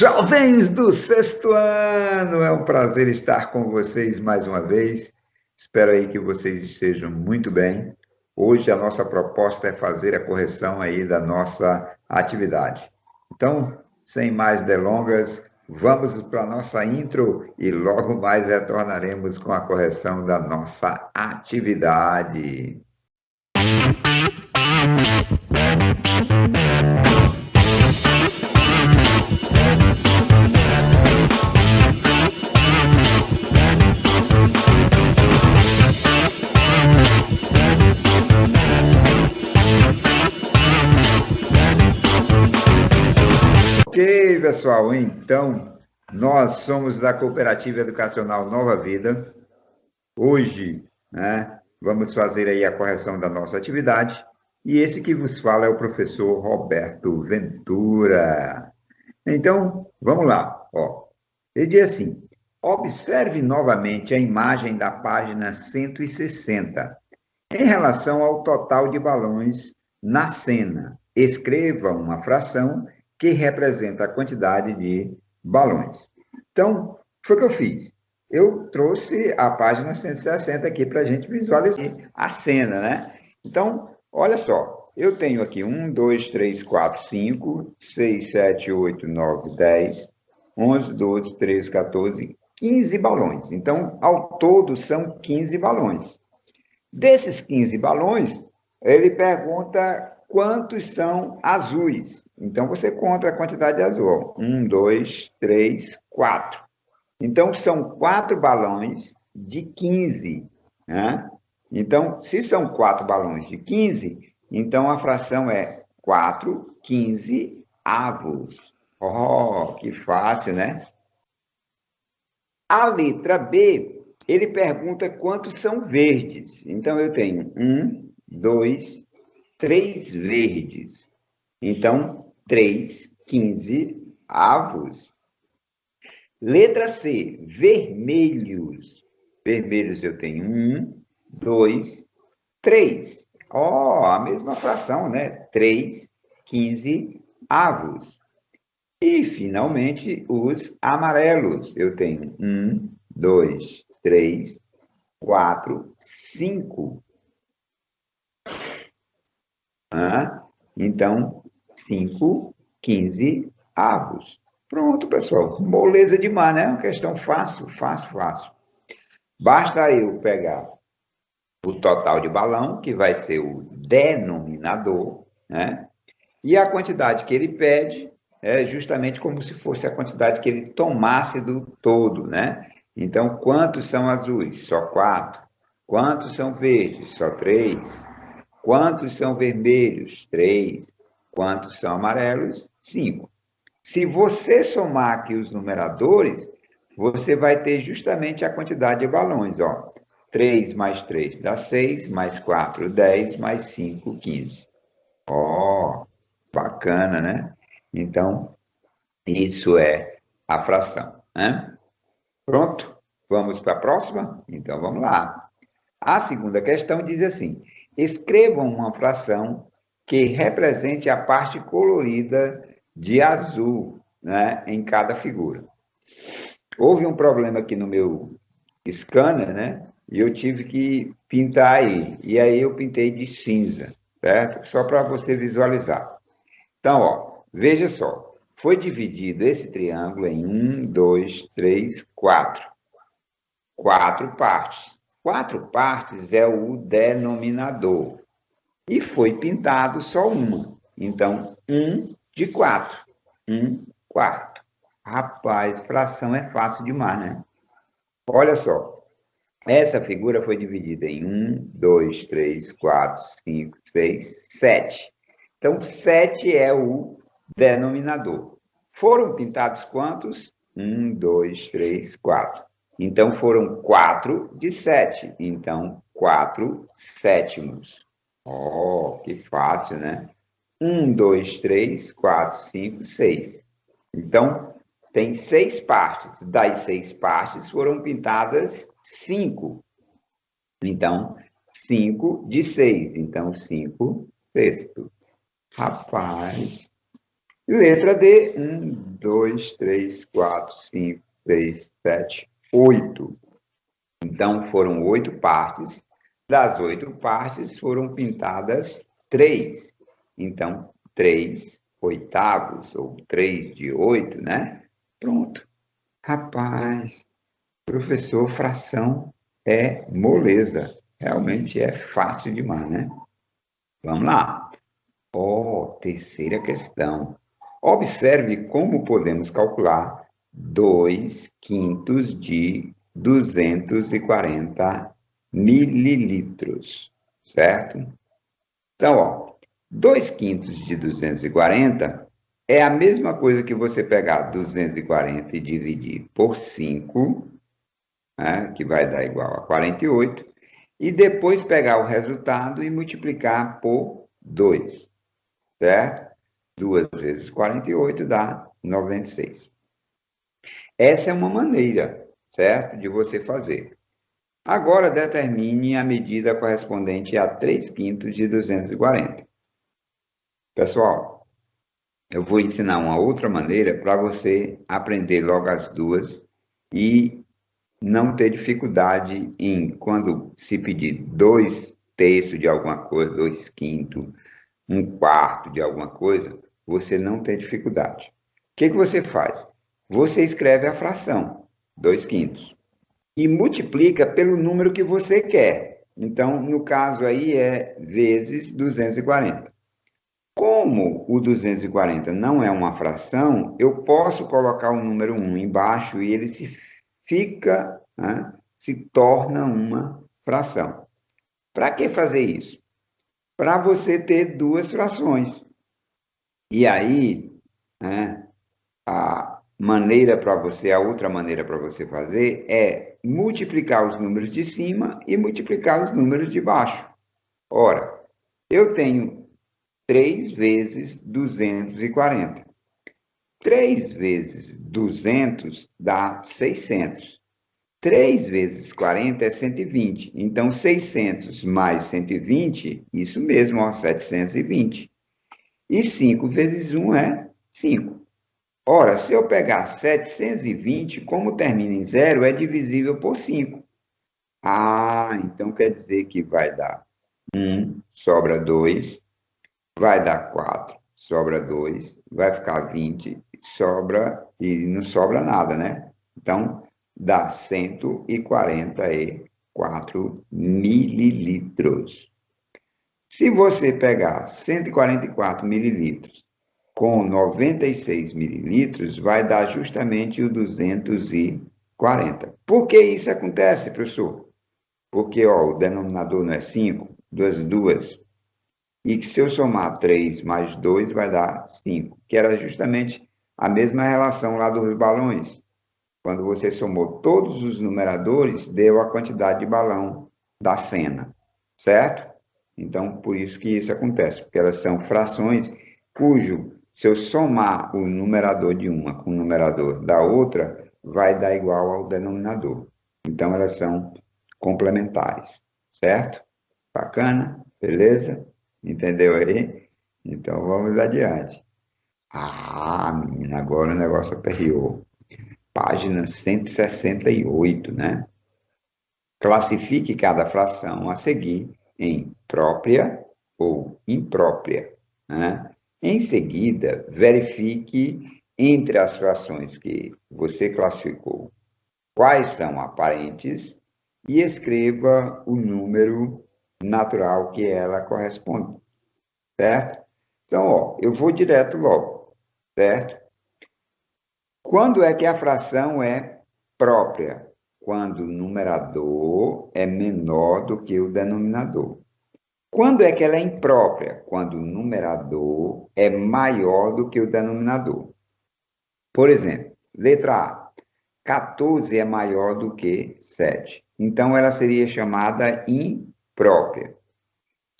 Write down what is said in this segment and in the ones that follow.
Jovens do sexto ano, é um prazer estar com vocês mais uma vez. Espero aí que vocês estejam muito bem. Hoje a nossa proposta é fazer a correção aí da nossa atividade. Então, sem mais delongas, vamos para a nossa intro e logo mais retornaremos com a correção da nossa atividade. Ok, pessoal, então, nós somos da Cooperativa Educacional Nova Vida. Hoje, né, vamos fazer aí a correção da nossa atividade. E esse que vos fala é o professor Roberto Ventura. Então, vamos lá. Ó. Ele diz assim, observe novamente a imagem da página 160. Em relação ao total de balões na cena, escreva uma fração que representa a quantidade de balões. Então, foi o que eu fiz. Eu trouxe a página 160 aqui para a gente visualizar a cena, né? Então, olha só, eu tenho aqui 1, 2, 3, 4, 5, 6, 7, 8, 9, 10, 11, 12, 13, 14, 15 balões. Então, ao todo, são 15 balões. Desses 15 balões, ele pergunta quantos são azuis. Então, você conta a quantidade de azul. 1, 2, 3, 4. Então, são 4 balões de 15. Né? Então, se são 4 balões de 15, então a fração é 4, 15 avos. Oh, que fácil, né? A letra B, ele pergunta quantos são verdes. Então, eu tenho 1, 2, 3 verdes. Então, 3, 15 avos. Letra C, vermelhos. Vermelhos eu tenho 1, 2, 3. Ó, a mesma fração, né? 3, 15 avos. E, finalmente, os amarelos. Eu tenho 1, 2, 3, 4, 5. Então, 5, 15 avos. Pronto, pessoal. Moleza demais, né? Uma questão fácil, fácil, fácil. Basta eu pegar o total de balão, que vai ser o denominador, né? E a quantidade que ele pede é justamente como se fosse a quantidade que ele tomasse do todo, né? Então, quantos são azuis? Só 4. Quantos são verdes? Só 3. Quantos são vermelhos? 3. Quantos são amarelos? 5. Se você somar aqui os numeradores, você vai ter justamente a quantidade de balões, ó. 3 mais 3 dá 6, mais 4, 10, mais 5, 15. Ó, bacana, né? Então, isso é a fração, né? Pronto? Vamos para a próxima? Então, vamos lá. A segunda questão diz assim, escrevam uma fração que represente a parte colorida de azul, né, em cada figura. Houve um problema aqui no meu scanner, né? E eu tive que pintar aí. E aí eu pintei de cinza, certo? Só para você visualizar. Então, ó, veja só. Foi dividido esse triângulo em 1, 2, 3, 4. 4 partes. 4 partes é o denominador. E foi pintado só uma. Então, 1 de 4. 1 quarto. Rapaz, fração é fácil demais, né? Olha só. Essa figura foi dividida em 1, 2, 3, 4, 5, 6, 7. Então, 7 é o denominador. Foram pintados quantos? 1, 2, 3, 4. Então, foram 4 de 7. Então, 4 sétimos. Oh, que fácil, né? 1, 2, 3, 4, 5, 6. Então, tem 6 partes. Das 6 partes foram pintadas 5. Então, 5 de 6. Então, 5 sexto. Rapaz, Letra D, 1, 2, 3, 4, 5, 6, 7, 8. Então, foram 8 partes. Das 8 partes, foram pintadas 3. Então, 3 oitavos, ou 3 de 8, né? Pronto. Rapaz, professor, fração é moleza. Realmente é fácil demais, né? Vamos lá. Terceira questão. Observe como podemos calcular 2 quintos de 240 mililitros, certo? Então, 2 quintos de 240 é a mesma coisa que você pegar 240 e dividir por 5, né, que vai dar igual a 48, e depois pegar o resultado e multiplicar por 2, certo? 2 vezes 48 dá 96. Essa é uma maneira, certo, de você fazer. Agora, determine a medida correspondente a 3 quintos de 240. Pessoal, eu vou ensinar uma outra maneira para você aprender logo as duas e não ter dificuldade em, quando se pedir 2 terços de alguma coisa, 2 quintos, 1 quarto de alguma coisa, você não tem dificuldade. O que você faz? Você escreve a fração, 2 quintos, e multiplica pelo número que você quer. Então, no caso aí é vezes 240. Como o 240 não é uma fração, eu posso colocar o número 1 embaixo e ele fica, né, se torna uma fração. Para que fazer isso? Para você ter duas frações. E aí, né, a outra maneira para você fazer é multiplicar os números de cima e multiplicar os números de baixo. Ora, eu tenho 3 vezes 240. 3 vezes 200 dá 600. 3 vezes 40 é 120. Então, 600 mais 120, isso mesmo, ó, 720. E 5 vezes 1 é 5. Ora, se eu pegar 720, como termina em zero, é divisível por 5. Então quer dizer que vai dar 1, sobra 2, vai dar 4, sobra 2, vai ficar 20, sobra e não sobra nada, né? Então, dá 144 mililitros. Se você pegar 144 mililitros com 96 mililitros, vai dar justamente o 240. Por que isso acontece, professor? Porque o denominador não é 5, duas. E se eu somar 3 mais 2, vai dar 5, que era justamente a mesma relação lá dos balões. Quando você somou todos os numeradores, deu a quantidade de balão da cena, certo? Então, por isso que isso acontece, porque elas são frações cujo, se eu somar o numerador de uma com o numerador da outra, vai dar igual ao denominador. Então, elas são complementares, certo? Bacana? Beleza? Entendeu aí? Então, vamos adiante. Menina, agora o negócio aperreou. Página 168, né? Classifique cada fração a seguir em própria ou imprópria, né? Em seguida, verifique entre as frações que você classificou quais são aparentes e escreva o número natural que ela corresponde, certo? Então, eu vou direto logo, certo? Quando é que a fração é própria? Quando o numerador é menor do que o denominador. Quando é que ela é imprópria? Quando o numerador é maior do que o denominador. Por exemplo, letra A, 14 é maior do que 7. Então, ela seria chamada imprópria.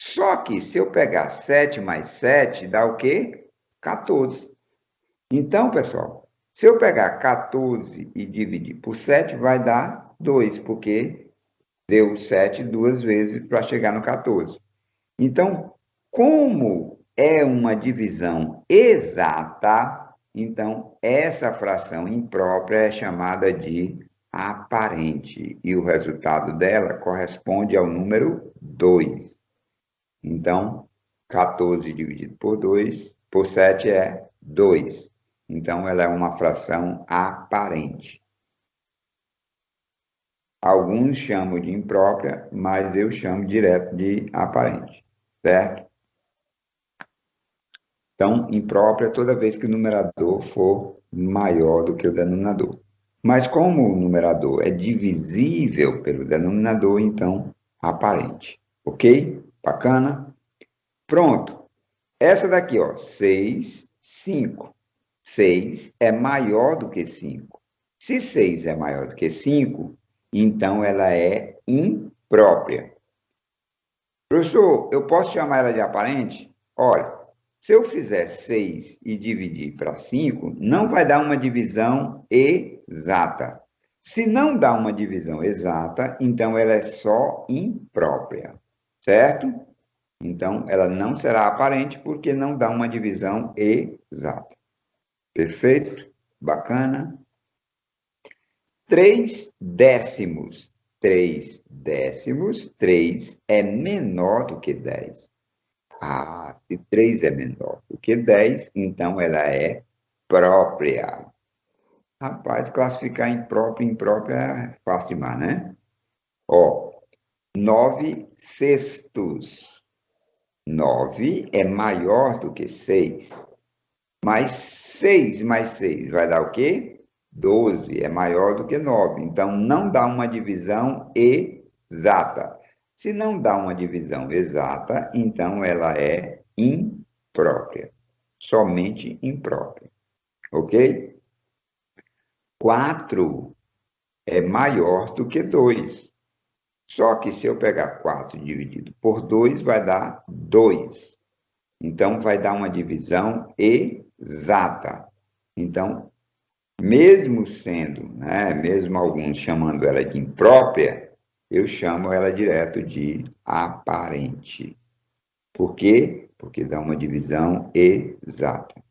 Só que, se eu pegar 7 mais 7, dá o quê? 14. Então, pessoal, se eu pegar 14 e dividir por 7, vai dar 2, porque deu 7 duas vezes para chegar no 14. Então, como é uma divisão exata, então essa fração imprópria é chamada de aparente, e o resultado dela corresponde ao número 2. Então, 14 dividido por 7 é 2. Então, ela é uma fração aparente. Alguns chamam de imprópria, mas eu chamo direto de aparente, certo? Então, imprópria toda vez que o numerador for maior do que o denominador. Mas como o numerador é divisível pelo denominador, então, aparente. Ok? Bacana? Pronto. Essa daqui, ó, 6, 5. 6 é maior do que 5. Se 6 é maior do que 5, então ela é imprópria. Professor, eu posso chamar ela de aparente? Olha, se eu fizer 6 e dividir para 5, não vai dar uma divisão exata. Se não dá uma divisão exata, então ela é só imprópria, certo? Então, ela não será aparente porque não dá uma divisão exata. Perfeito? Bacana? 3 décimos. 3 décimos, 3 é menor do que 10. Ah, se 3 é menor do que 10, então ela é própria. Rapaz, classificar imprópria é fácil demais, né? Ó, 9 sextos. 9 é maior do que 6. Mas 6 mais 6 vai dar o quê? 12 é maior do que 9. Então, não dá uma divisão exata. Se não dá uma divisão exata, então ela é imprópria. Somente imprópria. Ok? 4 é maior do que 2. Só que se eu pegar 4 dividido por 2, vai dar 2. Então, vai dar uma divisão exata. Então, mesmo sendo, né, mesmo alguns chamando ela de imprópria, eu chamo ela direto de aparente. Por quê? Porque dá uma divisão exata.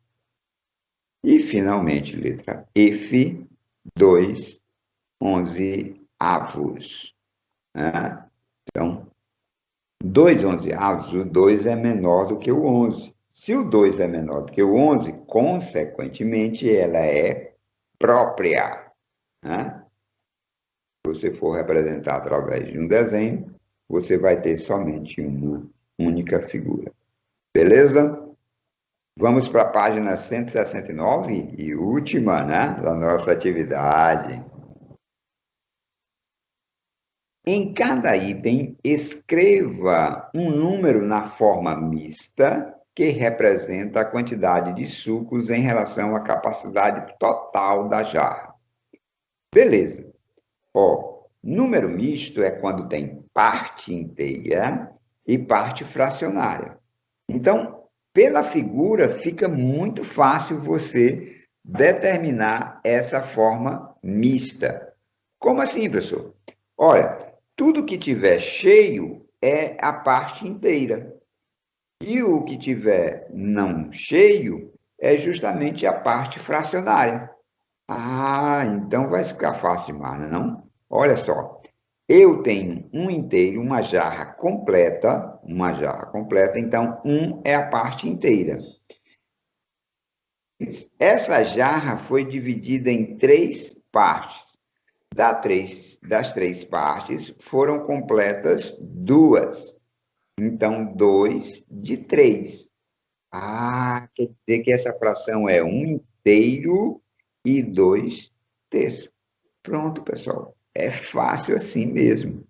E, finalmente, letra F, 2 onzeavos. Né? Então, 2 onzeavos, o 2 é menor do que o 11. Se o 2 é menor do que o 11, consequentemente, ela é própria. Né? Se você for representar através de um desenho, você vai ter somente uma única figura. Beleza? Vamos para a página 169 e última, né, da nossa atividade. Em cada item, escreva um número na forma mista que representa a quantidade de sucos em relação à capacidade total da jarra. Beleza. Ó, número misto é quando tem parte inteira e parte fracionária. Então, pela figura, fica muito fácil você determinar essa forma mista. Como assim, professor? Olha, tudo que tiver cheio é a parte inteira. E o que tiver não cheio é justamente a parte fracionária. Ah, então vai ficar fácil demais, não? Olha só, eu tenho um inteiro, uma jarra completa, então é a parte inteira. Essa jarra foi dividida em 3 partes. Das 3 partes foram completas 2. Então, 2 de 3. Ah, quer dizer que essa fração é 1 inteiro e 2 terços. Pronto, pessoal. É fácil assim mesmo.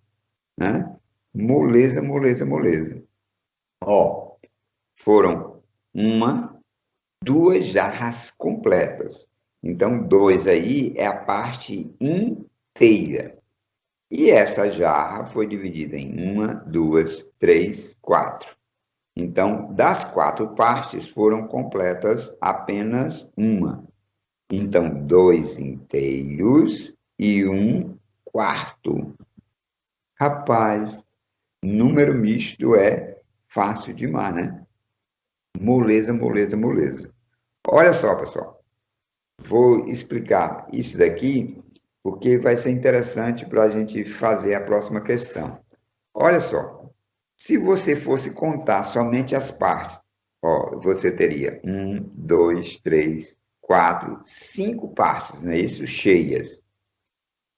Né? Moleza, moleza, moleza. Ó, foram 2 jarras completas. Então, 2 aí é a parte inteira. E essa jarra foi dividida em 1, 2, 3, 4. Então, das 4 partes, foram completas apenas 1. Então, 2 inteiros e 1 quarto. Rapaz, número misto é fácil demais, né? Moleza, moleza, moleza. Olha só, pessoal. Vou explicar isso daqui, porque vai ser interessante para a gente fazer a próxima questão. Olha só. Se você fosse contar somente as partes, ó, você teria 5 partes, não é isso? Cheias,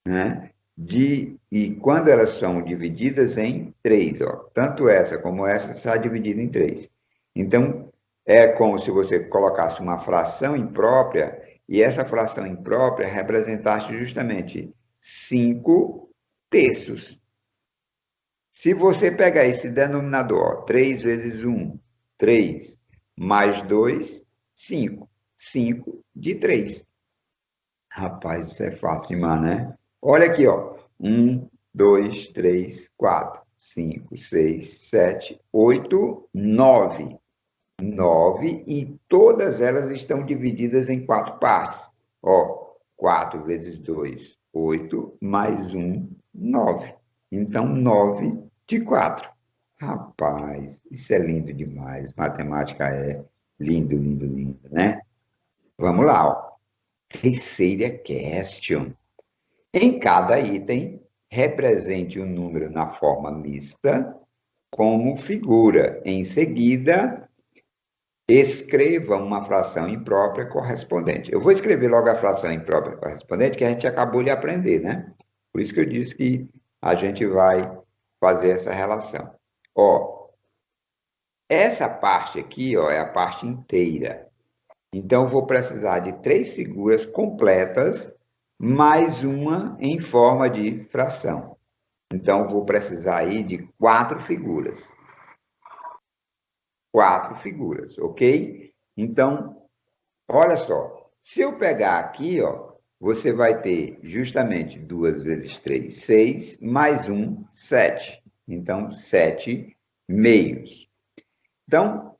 né? E quando elas são divididas em 3, ó, tanto essa como essa está dividida em 3. Então, é como se você colocasse uma fração imprópria e essa fração imprópria representasse justamente 5 terços. Se você pegar esse denominador, ó, 3 vezes 1, 3, mais 2, 5. 5 de 3. Rapaz, isso é fácil demais, né? Olha aqui, ó. 1, 2, 3, 4, 5, 6, 7, 8, 9. 9 e todas elas estão divididas em 4 partes. Ó, 4 vezes 2, 8, mais 1, 9. Então, 9 de 4. Rapaz, isso é lindo demais. Matemática é lindo, lindo, lindo, né? Vamos lá, ó. Terceira question. Em cada item, represente o número na forma mista como figura. Em seguida, escreva uma fração imprópria correspondente. Eu vou escrever logo a fração imprópria correspondente, que a gente acabou de aprender, né? Por isso que eu disse que a gente vai fazer essa relação. Ó, essa parte aqui, ó, é a parte inteira. Então, eu vou precisar de 3 figuras completas, mais uma em forma de fração. Então, eu vou precisar aí de 4 figuras. 4 figuras, ok? Então, olha só. Se eu pegar aqui, ó, você vai ter justamente 2 vezes 3, 6, mais 1, 7. Então, 7 meios. Então,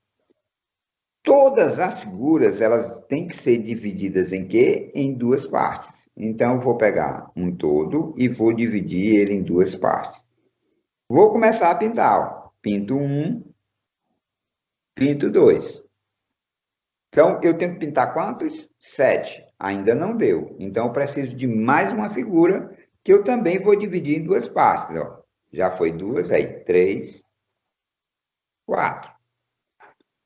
todas as figuras, elas têm que ser divididas em quê? Em 2 partes. Então, eu vou pegar um todo e vou dividir ele em 2 partes. Vou começar a pintar, ó. Pinto 1, pinto 2. Então, eu tenho que pintar quantos? 7. Ainda não deu. Então, eu preciso de mais uma figura que eu também vou dividir em 2 partes, ó. Já foi 2, aí 3, 4.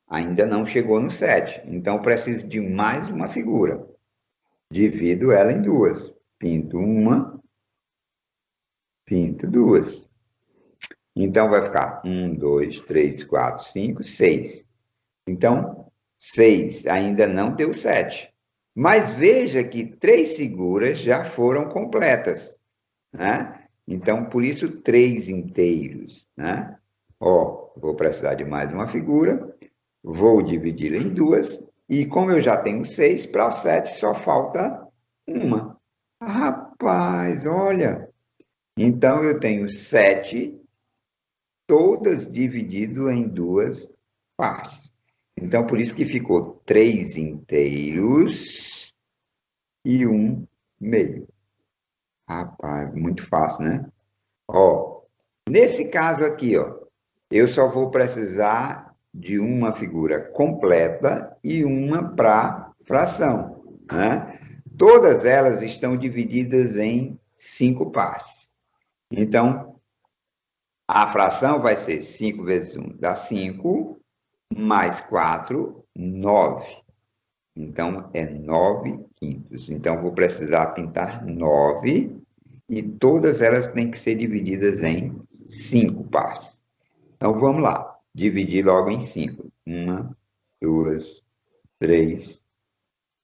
Ainda não chegou no 7. Então, eu preciso de mais uma figura. Divido ela em 2. Pinto uma, pinto 2. Então, vai ficar 1, 2, 3, 4, 5, 6. Então, 6 ainda não deu 7. Mas veja que 3 figuras já foram completas, né? Então, por isso, 3 inteiros, né? Ó, vou precisar de mais uma figura, vou dividi-la em 2, e como eu já tenho 6, para 7 só falta uma. Rapaz, olha! Então, eu tenho 7, todas divididas em 2 partes. Então, por isso que ficou 3 inteiros e 1 meio. Rapaz, muito fácil, né? Ó, nesse caso aqui, ó, eu só vou precisar de uma figura completa e uma para fração, né? Todas elas estão divididas em 5 partes. Então, a fração vai ser 5 vezes 1 dá 5, mais 4, 9. Então, é 9 quintos. Então, vou precisar pintar 9 e todas elas têm que ser divididas em 5 partes. Então, vamos lá. Dividir logo em 5. 1, 2, 3,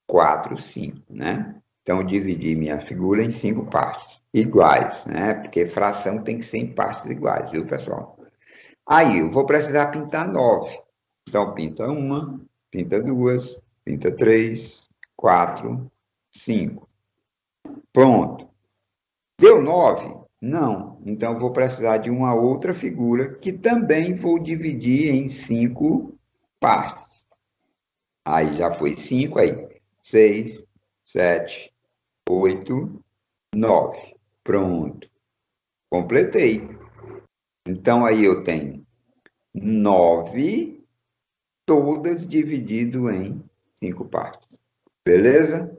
4, 5, né? Então, dividi minha figura em 5 partes iguais, né? Porque fração tem que ser em partes iguais, viu, pessoal? Aí, eu vou precisar pintar 9. Então, pinta 1, pinta 2, pinta 3, 4, 5. Pronto. Deu 9? Não. Então, vou precisar de uma outra figura que também vou dividir em 5 partes. Aí já foi 5, aí 6, 7, 8, 9. Pronto. Completei. Então, aí eu tenho 9 todas dividido em 5 partes. Beleza?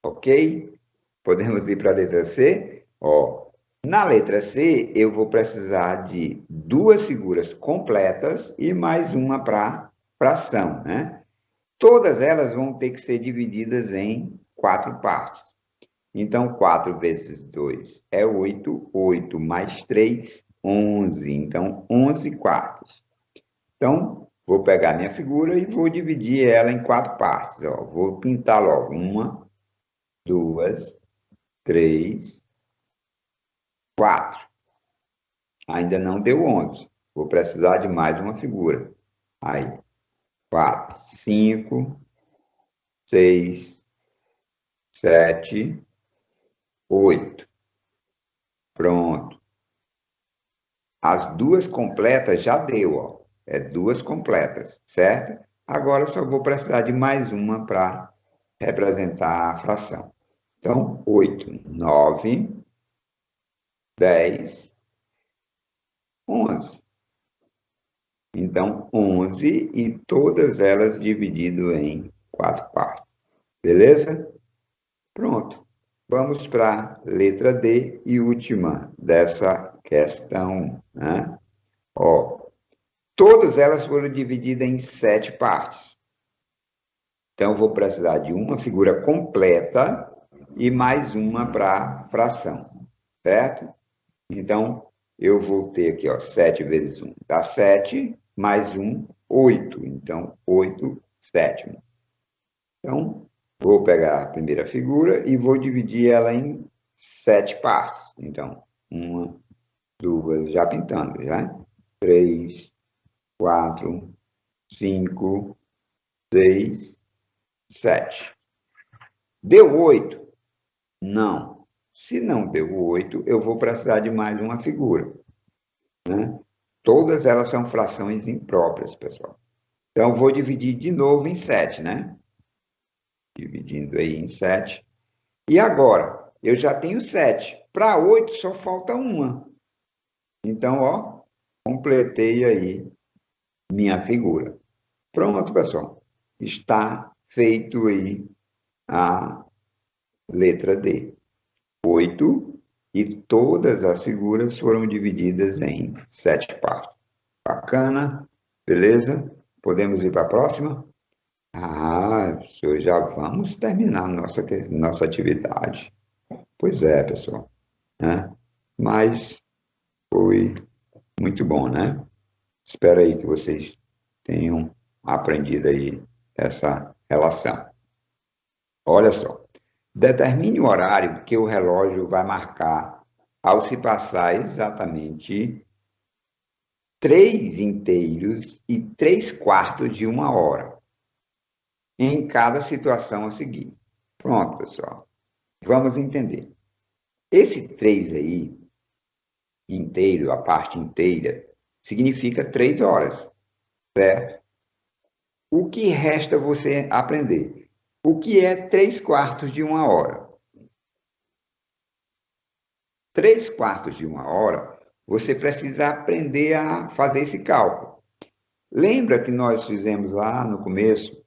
Ok? Podemos ir para a letra C? Ó, na letra C, eu vou precisar de 2 figuras completas e mais uma para fração, né? Todas elas vão ter que ser divididas em 4 partes. Então, 4 vezes 2 é 8, 8 mais 3, 11. Então, 11 quartos. Então, vou pegar minha figura e vou dividir ela em 4 partes. Ó. Vou pintar logo. 1, 2, 3, 4. Ainda não deu 11. Vou precisar de mais uma figura. Aí, 4, 5, 6, 7, 8. Pronto. As 2 completas já deu, ó. É 2 completas, certo? Agora só vou precisar de mais uma para representar a fração. Então, 8, 9, 10, 11. Então, 11 e todas elas dividido em 4 partes. Beleza? Pronto. Vamos para a letra D e última dessa questão, né? Ó, todas elas foram divididas em 7 partes. Então, eu vou precisar de uma figura completa e mais uma para fração, certo? Então, eu vou ter aqui, ó, 7 vezes 1 dá 7, mais 1, 8. Então, 8 sétimos. Então, vou pegar a primeira figura e vou dividir ela em 7 partes. Então, 1, 2, já pintando, já. 3, 4, 5, 6, 7. Deu 8? Não. Se não deu 8, eu vou precisar de mais uma figura, né? Todas elas são frações impróprias, pessoal. Então, vou dividir de novo em 7, né? Dividindo aí em 7. E agora, eu já tenho 7. Para 8, só falta uma. Então, ó, completei aí minha figura. Pronto, pessoal. Está feito aí a letra D. 8 e todas as figuras foram divididas em 7 partes. Bacana? Beleza? Podemos ir para a próxima? Senhor, já vamos terminar nossa atividade. Pois é, pessoal. Né? Mas foi muito bom, né? Espero aí que vocês tenham aprendido aí essa relação. Olha só. Determine o horário que o relógio vai marcar ao se passar exatamente 3 inteiros e 3 quartos de uma hora em cada situação a seguir. Pronto, pessoal. Vamos entender. Esse 3 aí, inteiro, a parte inteira, significa 3 horas, certo? O que resta você aprender? O que é 3 quartos de uma hora? 3 quartos de uma hora, você precisa aprender a fazer esse cálculo. Lembra que nós fizemos lá no começo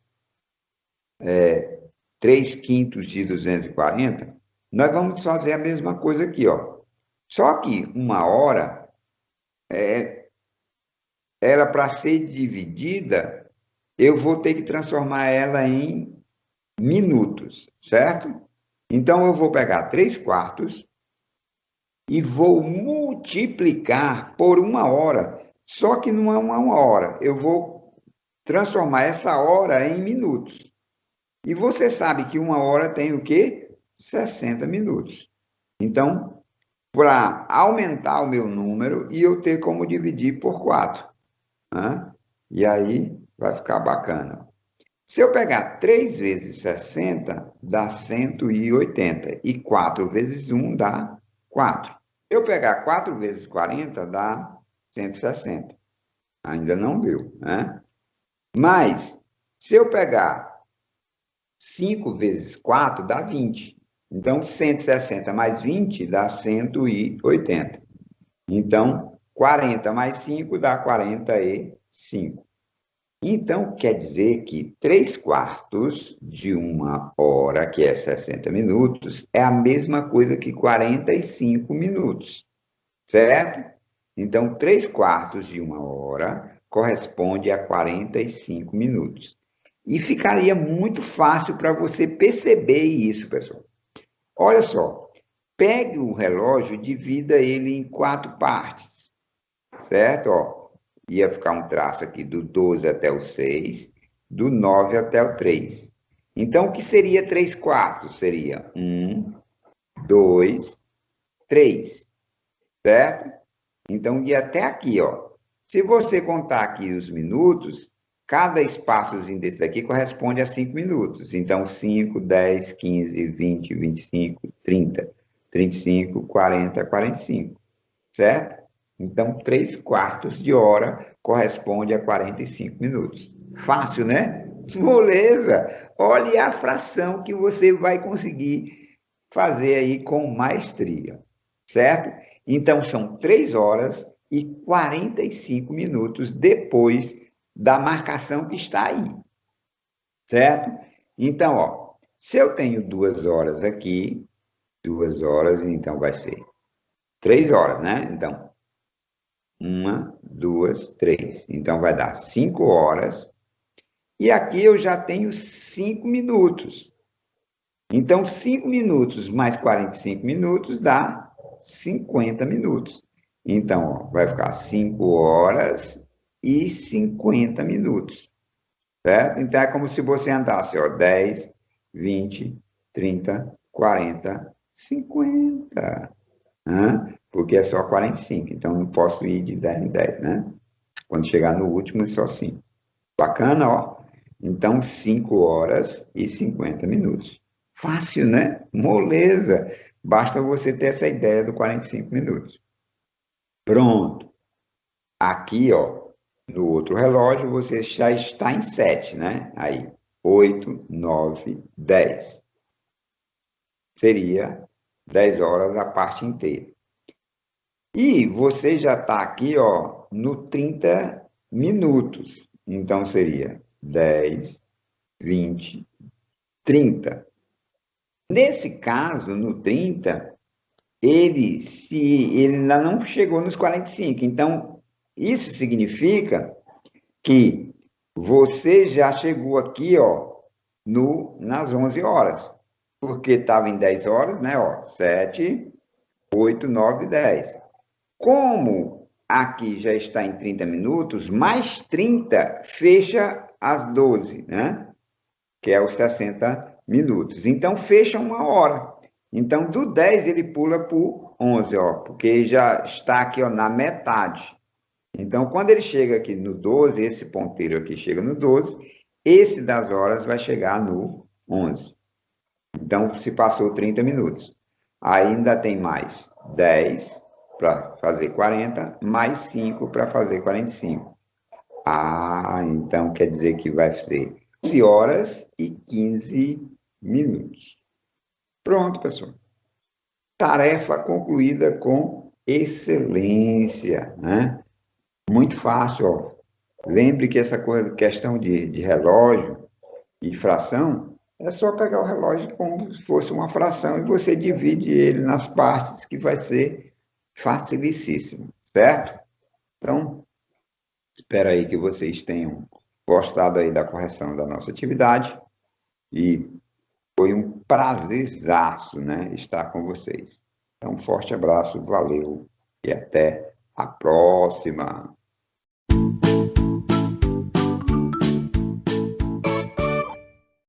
3 quintos de 240? Nós vamos fazer a mesma coisa aqui, ó. Só que uma hora era para ser dividida, eu vou ter que transformar ela em minutos, certo? Então, eu vou pegar 3 quartos e vou multiplicar por uma hora. Só que não é uma hora. Eu vou transformar essa hora em minutos. E você sabe que uma hora tem o quê? 60 minutos. Então, para aumentar o meu número e eu ter como dividir por 4. Né? E aí vai ficar bacana. Se eu pegar 3 vezes 60, dá 180. E 4 vezes 1 dá 4. Se eu pegar 4 vezes 40, dá 160. Ainda não deu, né? Mas, se eu pegar 5 vezes 4, dá 20. Então, 160 mais 20 dá 180. Então, 40 mais 5 dá 45. Então, quer dizer que 3/4 de 1 hora, que é 60 minutos, é a mesma coisa que 45 minutos, certo? Então, 3/4 de 1 hora corresponde a 45 minutos. E ficaria muito fácil para você perceber isso, pessoal. Olha só, pegue o relógio e divida ele em 4 partes, certo? Ó, ia ficar um traço aqui do 12 até o 6, do 9 até o 3. Então, o que seria 3/4? Seria 1, 2, 3, certo? Então, e até aqui, ó. Se você contar aqui os minutos, cada espaçozinho desse daqui corresponde a 5 minutos. Então, 5, 10, 15, 20, 25, 30, 35, 40, 45, certo? Então, 3/4 de hora corresponde a 45 minutos. Fácil, né? Moleza! Olhe a fração que você vai conseguir fazer aí com maestria, certo? Então, são 3 horas e 45 minutos depois da marcação que está aí, certo? Então, ó, se eu tenho 2 horas aqui, 2 horas, então vai ser 3 horas, né? Então, 1, 2, 3. Então, vai dar 5 horas. E aqui eu já tenho 5 minutos. Então, 5 minutos mais 45 minutos dá 50 minutos. Então, ó, vai ficar 5 horas e 50 minutos, certo? Então, é como se você andasse, ó, 10, 20, 30, 40, 50. Porque é só 45, então não posso ir de 10 em 10, né? Quando chegar no último, é só 5. Bacana, ó. Então, 5 horas e 50 minutos. Fácil, né? Moleza. Basta você ter essa ideia do 45 minutos. Pronto. Aqui, ó, no outro relógio, você já está em 7, né? Aí, 8, 9, 10. Seria 10 horas a parte inteira. E você já está aqui, ó, no 30 minutos. Então, seria 10, 20, 30. Nesse caso, no 30, ele ainda não chegou nos 45. Então, isso significa que você já chegou aqui, ó, nas 11 horas. Porque estava em 10 horas, né? Ó, 7, 8, 9, 10. Como aqui já está em 30 minutos, mais 30 fecha as 12, né? Que é os 60 minutos. Então, fecha 1 hora. Então, do 10 ele pula para o 11, ó, porque já está aqui, ó, na metade. Então, quando ele chega aqui no 12, esse ponteiro aqui chega no 12, esse das horas vai chegar no 11. Então, se passou 30 minutos. Ainda tem mais 10 para fazer 40, mais 5 para fazer 45. Então quer dizer que vai ser 11 horas e 15 minutos. Pronto, pessoal. Tarefa concluída com excelência, né? Muito fácil, ó. Lembre que essa questão de relógio e fração, é só pegar o relógio como se fosse uma fração e você divide ele nas partes, que vai ser facilíssimo, certo? Então, espero aí que vocês tenham gostado aí da correção da nossa atividade e foi um prazerzaço, né, estar com vocês. Então, um forte abraço, valeu e até a próxima!